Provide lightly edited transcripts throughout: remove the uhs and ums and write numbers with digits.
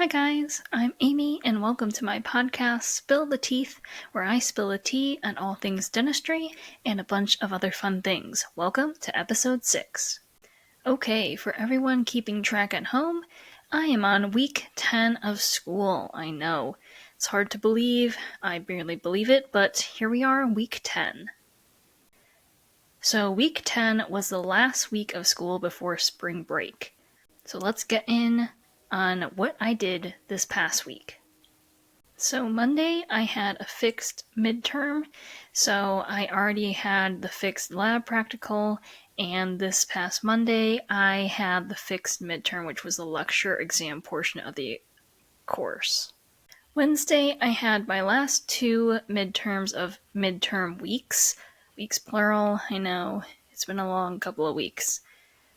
Hi guys, I'm Amy and welcome to my podcast, Spill the Teeth, where I spill the tea on all things dentistry and a bunch of other fun things. Welcome to episode 6. Okay, for everyone keeping track at home, I am on week 10 of school. I know, it's hard to believe, I barely believe it, but here we are, week 10. So week 10 was the last week of school before spring break. So let's get in on what I did this past week. So Monday I had a fixed midterm, so I already had the fixed lab practical, and this past Monday I had the fixed midterm, which was the lecture exam portion of the course. Wednesday I had my last 2 midterms of midterm weeks plural, I know, it's been a long couple of weeks.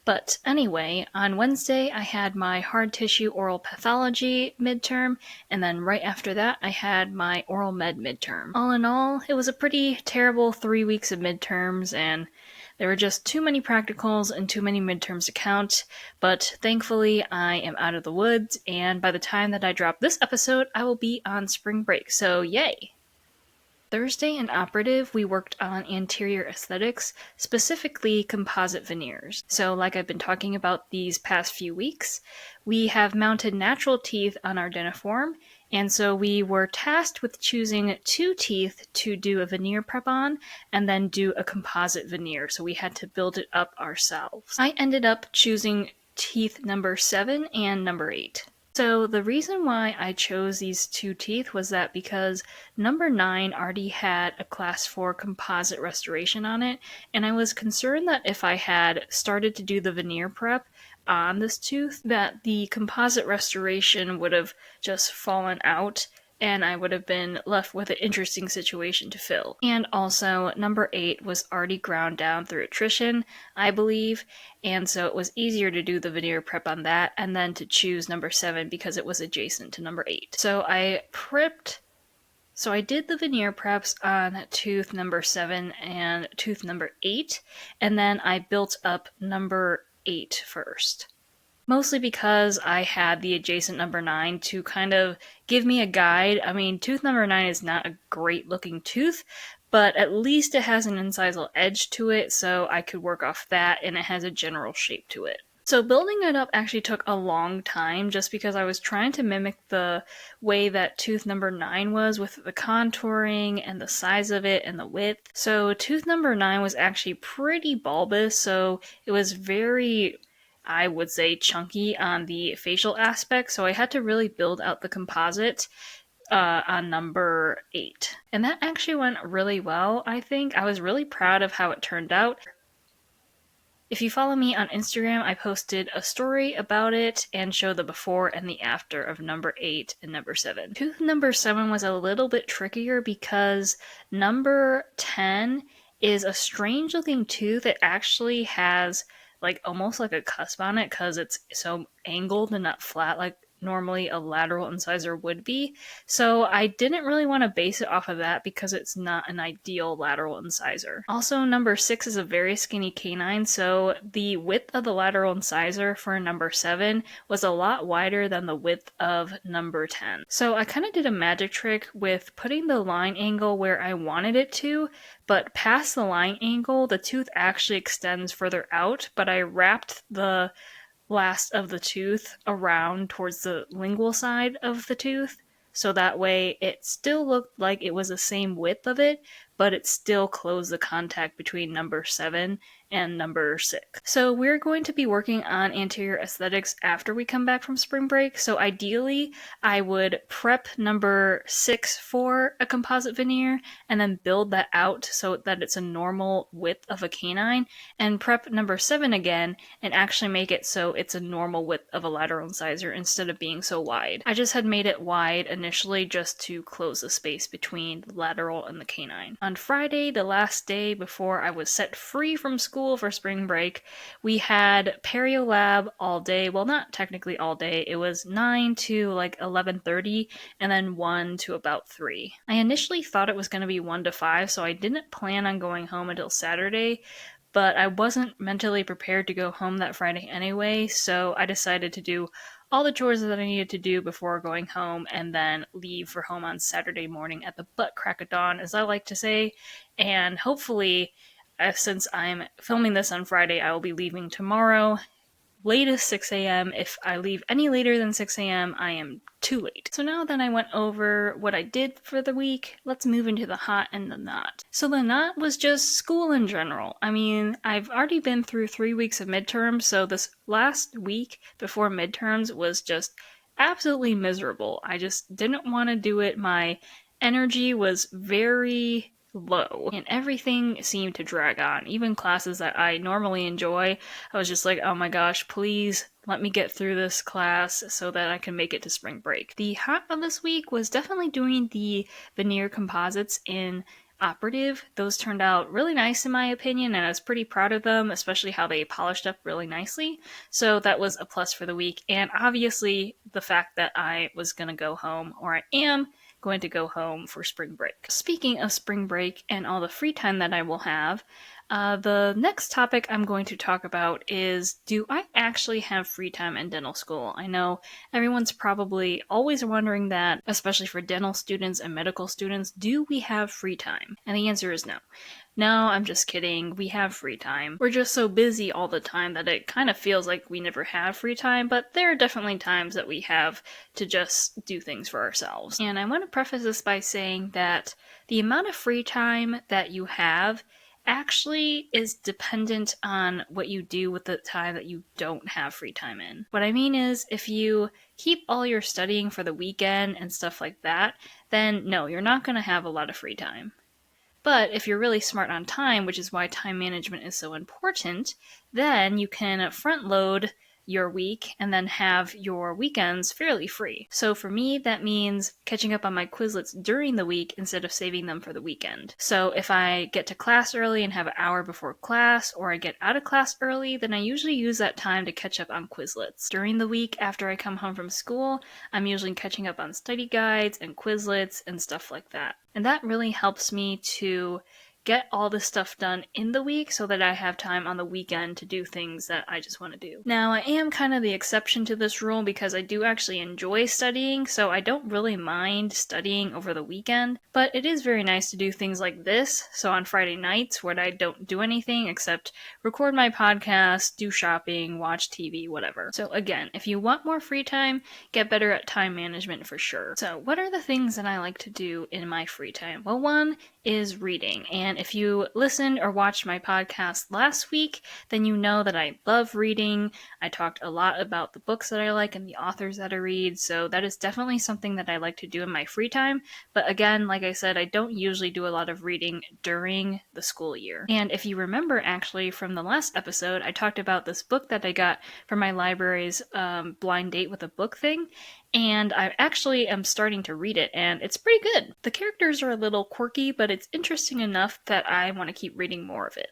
But anyway, on Wednesday I had my hard tissue oral pathology midterm, and then right after that I had my oral med midterm. All in all, it was a pretty terrible 3 weeks of midterms, and there were just too many practicals and too many midterms to count, but thankfully I am out of the woods, and by the time that I drop this episode, I will be on spring break, so yay! Thursday in operative, we worked on anterior aesthetics, specifically composite veneers. So like I've been talking about these past few weeks, we have mounted natural teeth on our dentiform, and so we were tasked with choosing 2 teeth to do a veneer prep on, and then do a composite veneer, so we had to build it up ourselves. I ended up choosing teeth number 7 and number 8. So the reason why I chose these 2 teeth was that because number 9 already had a class 4 composite restoration on it, and I was concerned that if I had started to do the veneer prep on this tooth, that the composite restoration would have just fallen out, and I would have been left with an interesting situation to fill. And also, number 8 was already ground down through attrition, I believe, and so it was easier to do the veneer prep on that, and then to choose number 7 because it was adjacent to number 8. So I did the veneer preps on tooth number 7 and tooth number 8, and then I built up number 8 first. Mostly because I had the adjacent number 9 to kind of give me a guide. I mean, tooth number 9 is not a great looking tooth, but at least it has an incisal edge to it, so I could work off that, and it has a general shape to it. So building it up actually took a long time just because I was trying to mimic the way that tooth number 9 was with the contouring and the size of it and the width. So tooth number 9 was actually pretty bulbous, so it was very, I would say, chunky on the facial aspect, so I had to really build out the composite on number 8. And that actually went really well, I think. I was really proud of how it turned out. If you follow me on Instagram, I posted a story about it and showed the before and the after of number 8 and number 7. Tooth number 7 was a little bit trickier because number 10 is a strange looking tooth. It actually has almost like a cusp on it because it's so angled and not flat like normally a lateral incisor would be. So I didn't really want to base it off of that because it's not an ideal lateral incisor. Also, number 6 is a very skinny canine, so the width of the lateral incisor for number 7 was a lot wider than the width of number 10. So I kind of did a magic trick with putting the line angle where I wanted it to, but past the line angle, the tooth actually extends further out, but I wrapped the last of the tooth around towards the lingual side of the tooth, so that way it still looked like it was the same width of it, but it still closed the contact between number 7 and number 6. So we're going to be working on anterior aesthetics after we come back from spring break, so ideally I would prep number 6 for a composite veneer and then build that out so that it's a normal width of a canine, and prep number 7 again and actually make it so it's a normal width of a lateral incisor instead of being so wide. I just had made it wide initially just to close the space between the lateral and the canine. On Friday, the last day before I was set free from school for spring break, we had perio lab all day. Well, not technically all day. It was 9 to 11:30 and then 1 to about 3. I initially thought it was going to be 1 to 5, so I didn't plan on going home until Saturday, but I wasn't mentally prepared to go home that Friday anyway, so I decided to do all the chores that I needed to do before going home, and then leave for home on Saturday morning at the butt crack of dawn, as I like to say. And hopefully, since I'm filming this on Friday, I will be leaving tomorrow, latest 6 a.m. If I leave any later than 6 a.m., I am too late. So now that I went over what I did for the week, let's move into the hot and the not. So the not was just school in general. I mean, I've already been through 3 weeks of midterms, so this last week before midterms was just absolutely miserable. I just didn't want to do it. My energy was very low, and everything seemed to drag on. Even classes that I normally enjoy, I was just like, oh my gosh, please let me get through this class so that I can make it to spring break. The hot of this week was definitely doing the veneer composites in Operative. Those turned out really nice in my opinion, and I was pretty proud of them, especially how they polished up really nicely. So that was a plus for the week. And obviously the fact that I was going to go home, or I am going to go home for spring break. Speaking of spring break and all the free time that I will have, the next topic I'm going to talk about is, do I actually have free time in dental school? I know everyone's probably always wondering that, especially for dental students and medical students. Do we have free time? And the answer is no. No, I'm just kidding. We have free time. We're just so busy all the time that it kind of feels like we never have free time, but there are definitely times that we have to just do things for ourselves. And I want to preface this by saying that the amount of free time that you have actually is dependent on what you do with the time that you don't have free time in. What I mean is, if you keep all your studying for the weekend and stuff like that, then no, you're not going to have a lot of free time. But if you're really smart on time, which is why time management is so important, then you can front load your week and then have your weekends fairly free. So for me, that means catching up on my Quizlets during the week instead of saving them for the weekend. So if I get to class early and have an hour before class, or I get out of class early, then I usually use that time to catch up on Quizlets. During the week after I come home from school, I'm usually catching up on study guides and Quizlets and stuff like that. And that really helps me to get all this stuff done in the week so that I have time on the weekend to do things that I just want to do. Now, I am kind of the exception to this rule because I do actually enjoy studying, so I don't really mind studying over the weekend, but it is very nice to do things like this. So on Friday nights where I don't do anything except record my podcast, do shopping, watch TV, whatever. So again, if you want more free time, get better at time management for sure. So what are the things that I like to do in my free time? Well, one is reading. And if you listened or watched my podcast last week, then you know that I love reading. I talked a lot about the books that I like and the authors that I read, so that is definitely something that I like to do in my free time. But again, like I said, I don't usually do a lot of reading during the school year. And if you remember actually from the last episode, I talked about this book that I got from my library's blind date with a book thing, and I actually am starting to read it, and it's pretty good. The characters are a little quirky, but it's interesting enough that I want to keep reading more of it.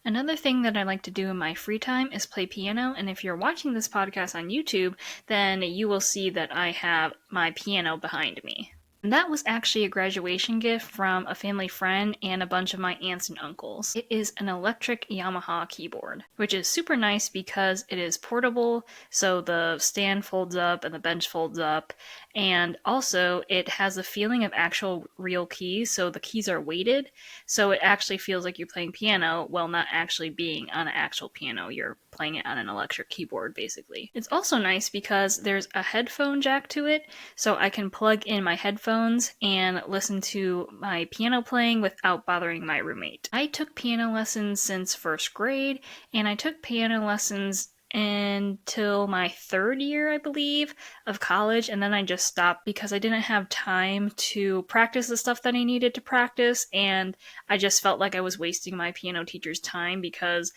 Another thing that I like to do in my free time is play piano, and if you're watching this podcast on YouTube, then you will see that I have my piano behind me. And that was actually a graduation gift from a family friend and a bunch of my aunts and uncles. It is an electric Yamaha keyboard, which is super nice because it is portable, so the stand folds up and the bench folds up, and also it has a feeling of actual real keys, so the keys are weighted, so it actually feels like you're playing piano while not actually being on an actual piano. You're playing it on an electric keyboard, basically. It's also nice because there's a headphone jack to it, so I can plug in my headphones and listen to my piano playing without bothering my roommate. I took piano lessons since first grade, and I took piano lessons until my third year, I believe, of college, and then I just stopped because I didn't have time to practice the stuff that I needed to practice, and I just felt like I was wasting my piano teacher's time because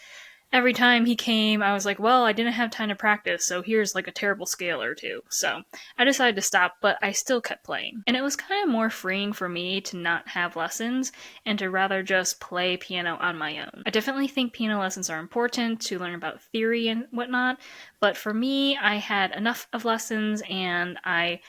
every time he came, I was like, well, I didn't have time to practice, so here's like a terrible scale or two. So I decided to stop, but I still kept playing. And it was kind of more freeing for me to not have lessons and to rather just play piano on my own. I definitely think piano lessons are important to learn about theory and whatnot, but for me, I had enough of lessons and I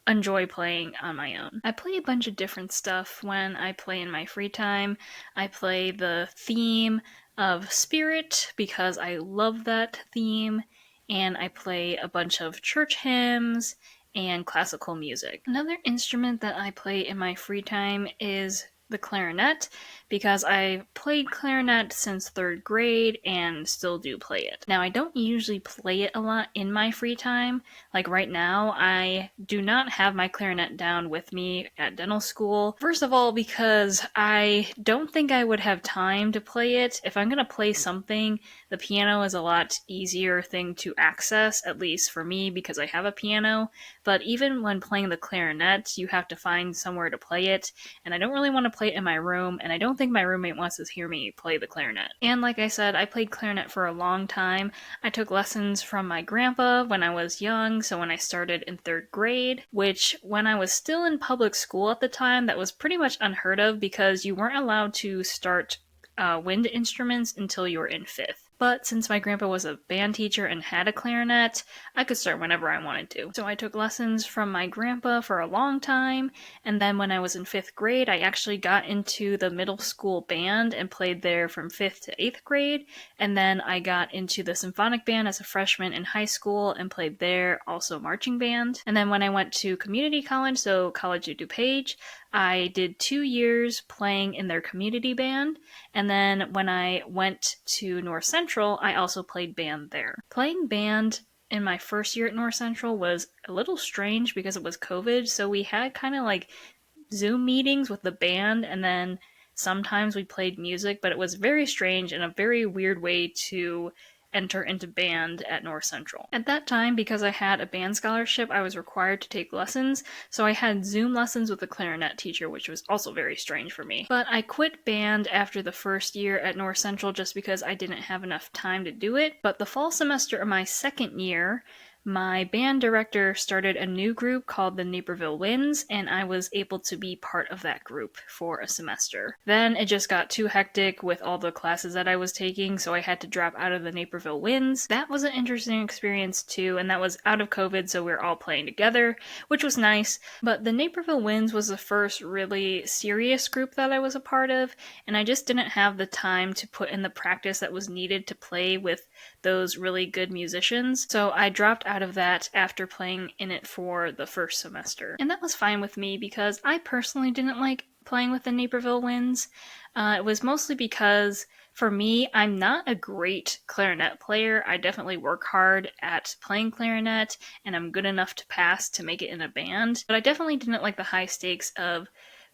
enjoy playing on my own. I play a bunch of different stuff when I play in my free time. I play the theme of Spirit because I love that theme, and I play a bunch of church hymns and classical music. Another instrument that I play in my free time is the clarinet, because I played clarinet since 3rd grade and still do play it. Now, I don't usually play it a lot in my free time. Like right now, I do not have my clarinet down with me at dental school. First of all, because I don't think I would have time to play it. If I'm going to play something, the piano is a lot easier thing to access, at least for me, because I have a piano. But even when playing the clarinet, you have to find somewhere to play it, and I don't really want to play it in my room, and I don't think my roommate wants to hear me play the clarinet. And like I said, I played clarinet for a long time. I took lessons from my grandpa when I was young, so when I started in 3rd grade, which when I was still in public school at the time, that was pretty much unheard of because you weren't allowed to start wind instruments until you were in 5th. But since my grandpa was a band teacher and had a clarinet, I could start whenever I wanted to. So I took lessons from my grandpa for a long time, and then when I was in 5th grade, I actually got into the middle school band and played there from 5th to 8th grade, and then I got into the symphonic band as a freshman in high school and played there, also marching band. And then when I went to community college, so College of DuPage, I did 2 years playing in their community band, and then when I went to North Central, I also played band there. Playing band in my first year at North Central was a little strange because it was COVID, so we had kind of like Zoom meetings with the band, and then sometimes we played music, but it was very strange and a very weird way to enter into band at North Central. At that time, because I had a band scholarship, I was required to take lessons, so I had Zoom lessons with a clarinet teacher, which was also very strange for me. But I quit band after the first year at North Central just because I didn't have enough time to do it. But the fall semester of my second year, my band director started a new group called the Naperville Winds, and I was able to be part of that group for a semester. Then it just got too hectic with all the classes that I was taking, so I had to drop out of the Naperville Winds. That was an interesting experience too, and that was out of COVID, so we were all playing together, which was nice. But the Naperville Winds was the first really serious group that I was a part of, and I just didn't have the time to put in the practice that was needed to play with those really good musicians, so I dropped out of that after playing in it for the first semester. And that was fine with me because I personally didn't like playing with the Naperville Winds. It was mostly because for me, I'm not a great clarinet player. I definitely work hard at playing clarinet, and I'm good enough to pass to make it in a band, but I definitely didn't like the high stakes of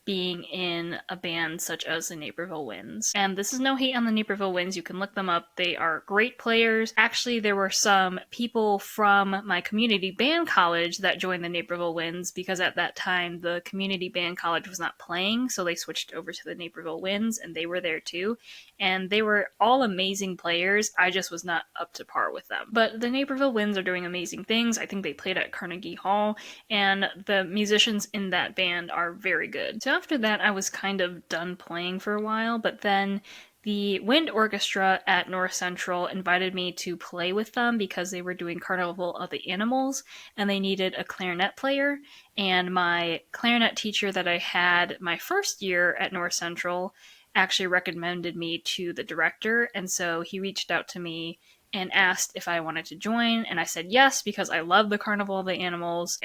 being in a band such as the Naperville Winds. And this is no hate on the Naperville Winds, you can look them up. They are great players. Actually, there were some people from my community band college that joined the Naperville Winds because at that time the community band college was not playing, so they switched over to the Naperville Winds and they were there too. And they were all amazing players. I just was not up to par with them. But the Naperville Winds are doing amazing things. I think they played at Carnegie Hall, and the musicians in that band are very good. So after that, I was kind of done playing for a while, but then the wind orchestra at North Central invited me to play with them because they were doing Carnival of the Animals and they needed a clarinet player. And my clarinet teacher that I had my first year at North Central actually recommended me to the director, and so he reached out to me and asked if I wanted to join, and I said yes because I love the Carnival of the Animals,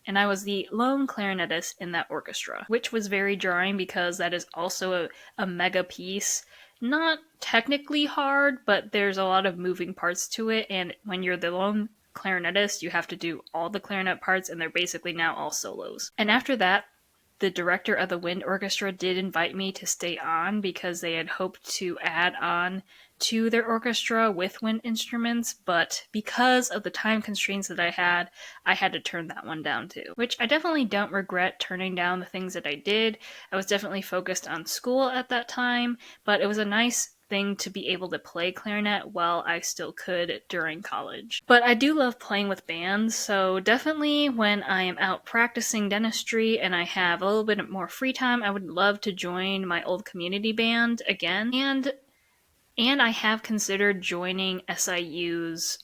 and I was the lone clarinetist in that orchestra, which was very jarring because that is also a mega piece. Not technically hard, but there's a lot of moving parts to it, and when you're the lone clarinetist, you have to do all the clarinet parts, and they're basically now all solos. And after that, the director of the wind orchestra did invite me to stay on because they had hoped to add on to their orchestra with wind instruments, but because of the time constraints that I had to turn that one down too. Which I definitely don't regret turning down the things that I did. I was definitely focused on school at that time, but it was a nice thing to be able to play clarinet while I still could during college. But I do love playing with bands, so definitely when I am out practicing dentistry and I have a little bit more free time, I would love to join my old community band again. And I have considered joining SIU's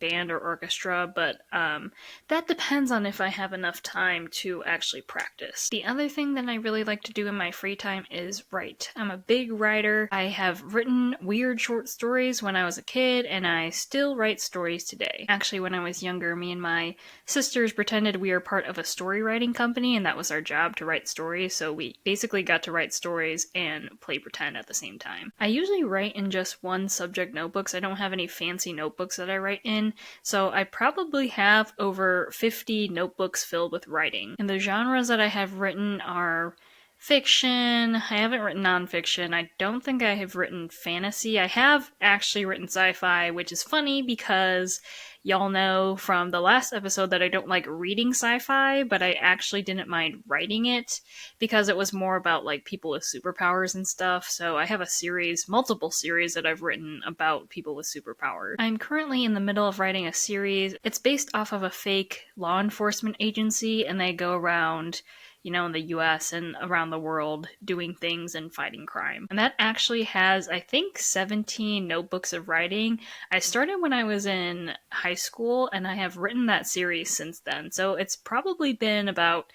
band or orchestra, but that depends on if I have enough time to actually practice. The other thing that I really like to do in my free time is write. I'm a big writer. I have written weird short stories when I was a kid, and I still write stories today. Actually, when I was younger, me and my sisters pretended we were part of a story writing company, and that was our job, to write stories, so we basically got to write stories and play pretend at the same time. I usually write in just one subject notebooks. I don't have any fancy notebooks that I write in, so I probably have over 50 notebooks filled with writing. And the genres that I have written are fiction. I haven't written nonfiction. I don't think I have written fantasy. I have actually written sci-fi, which is funny because y'all know from the last episode that I don't like reading sci-fi, but I actually didn't mind writing it because it was more about like people with superpowers and stuff. So I have a series, multiple series that I've written about people with superpowers. I'm currently in the middle of writing a series. It's based off of a fake law enforcement agency, and they go around, you know, in the US and around the world doing things and fighting crime. And that actually has, I think, 17 notebooks of writing. I started when I was in high school, and I have written that series since then. So it's probably been about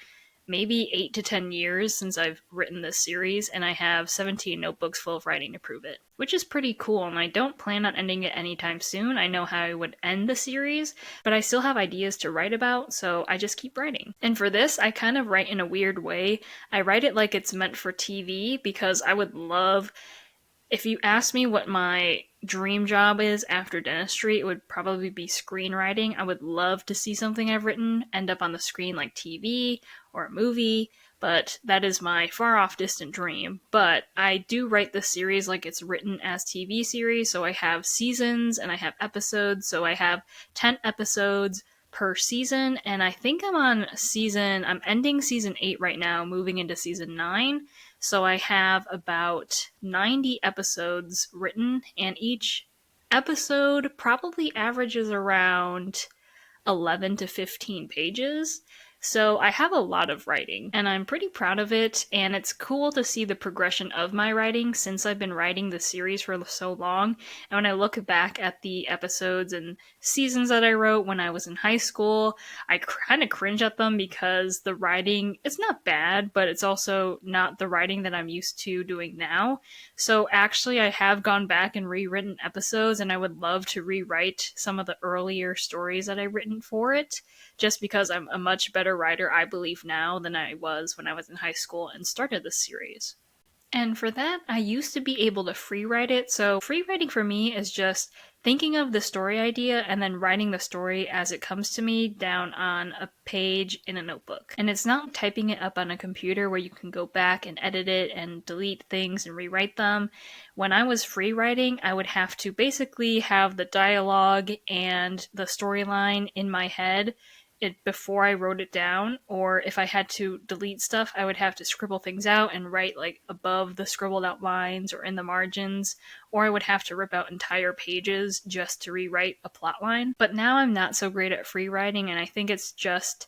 maybe 8 to 10 years since I've written this series, and I have 17 notebooks full of writing to prove it, which is pretty cool, and I don't plan on ending it anytime soon. I know how I would end the series, but I still have ideas to write about, so I just keep writing. And for this, I kind of write in a weird way. I write it like it's meant for TV, because I would love, if you ask me what my dream job is after dentistry, it would probably be screenwriting. I would love to see something I've written end up on the screen like TV or a movie, but that is my far off distant dream. But I do write this series like it's written as TV series, so I have seasons and I have episodes, so I have 10 episodes per season, and I think I'm ending season 8 right now, moving into season 9. So I have about 90 episodes written, and each episode probably averages around 11 to 15 pages. So I have a lot of writing, and I'm pretty proud of it, and it's cool to see the progression of my writing since I've been writing the series for so long. And when I look back at the episodes and seasons that I wrote when I was in high school, I kind of cringe at them because the writing, it's not bad, but it's also not the writing that I'm used to doing now. So actually, I have gone back and rewritten episodes, and I would love to rewrite some of the earlier stories that I've written for it, just because I'm a much better writer, I believe, now than I was when I was in high school and started this series. And for that, I used to be able to free write it. So free writing for me is just thinking of the story idea and then writing the story as it comes to me down on a page in a notebook. And it's not typing it up on a computer where you can go back and edit it and delete things and rewrite them. When I was free writing, I would have to basically have the dialogue and the storyline in my head before I wrote it down, or if I had to delete stuff, I would have to scribble things out and write like above the scribbled out lines or in the margins, or I would have to rip out entire pages just to rewrite a plot line. But now I'm not so great at free writing, and I think it's just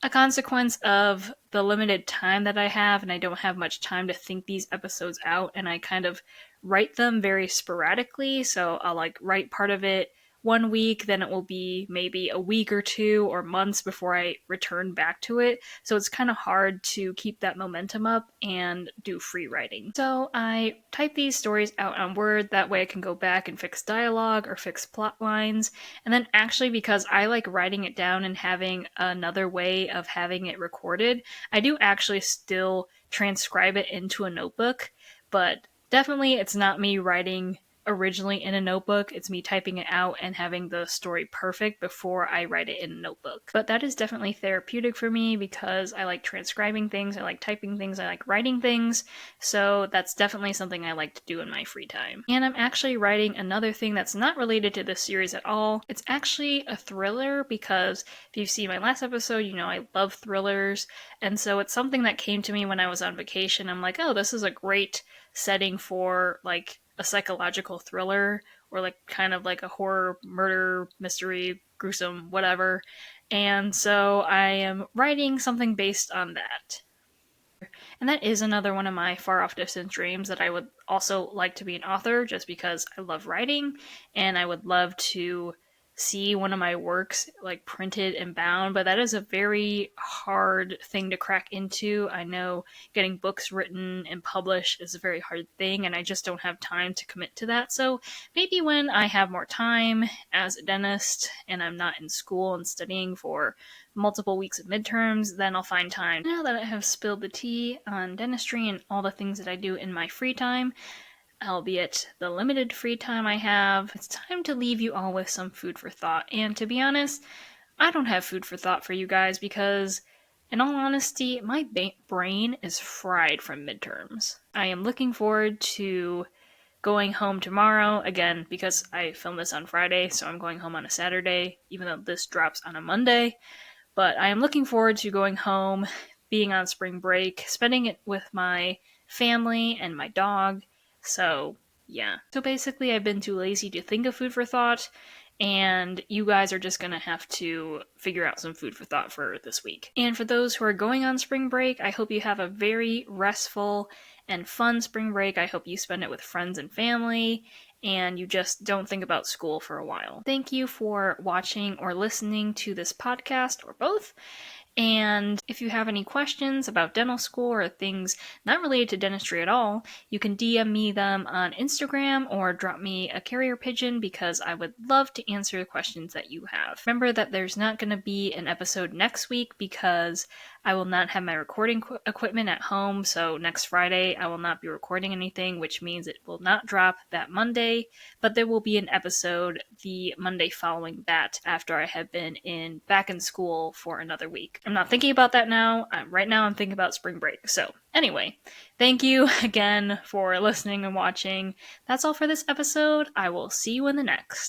a consequence of the limited time that I have, and I don't have much time to think these episodes out, and I kind of write them very sporadically. So I'll like write part of it 1 week, then it will be maybe a week or 2 or months before I return back to it. So it's kind of hard to keep that momentum up and do free writing. So I type these stories out on Word, that way I can go back and fix dialogue or fix plot lines. And then actually, because I like writing it down and having another way of having it recorded, I do actually still transcribe it into a notebook, but definitely it's not me writing originally in a notebook. It's me typing it out and having the story perfect before I write it in a notebook. But that is definitely therapeutic for me because I like transcribing things, I like typing things, I like writing things. So that's definitely something I like to do in my free time. And I'm actually writing another thing that's not related to this series at all. It's actually a thriller, because if you've seen my last episode, you know I love thrillers. And so it's something that came to me when I was on vacation. I'm like, oh, this is a great setting for like a psychological thriller, or like kind of like a horror, murder, mystery, gruesome, whatever. And so I am writing something based on that. And that is another one of my far off distant dreams, that I would also like to be an author, just because I love writing and I would love to see one of my works like printed and bound, but that is a very hard thing to crack into. I know getting books written and published is a very hard thing, and I just don't have time to commit to that. So maybe when I have more time as a dentist and I'm not in school and studying for multiple weeks of midterms, then I'll find time. Now that I have spilled the tea on dentistry and all the things that I do in my free time, albeit the limited free time I have, it's time to leave you all with some food for thought. And to be honest, I don't have food for thought for you guys because, in all honesty, my brain is fried from midterms. I am looking forward to going home tomorrow, again, because I filmed this on Friday, so I'm going home on a Saturday, even though this drops on a Monday. But I am looking forward to going home, being on spring break, spending it with my family and my dog. So, yeah. So basically, I've been too lazy to think of food for thought, and you guys are just gonna have to figure out some food for thought for this week. And for those who are going on spring break, I hope you have a very restful and fun spring break. I hope you spend it with friends and family, and you just don't think about school for a while. Thank you for watching or listening to this podcast, or both. And if you have any questions about dental school or things not related to dentistry at all, you can DM me them on Instagram or drop me a carrier pigeon because I would love to answer the questions that you have. Remember that there's not going to be an episode next week because I will not have my recording equipment at home, so next Friday I will not be recording anything, which means it will not drop that Monday, but there will be an episode the Monday following that after I have been back in school for another week. I'm not thinking about that now. Right now I'm thinking about spring break. So anyway, thank you again for listening and watching. That's all for this episode. I will see you in the next.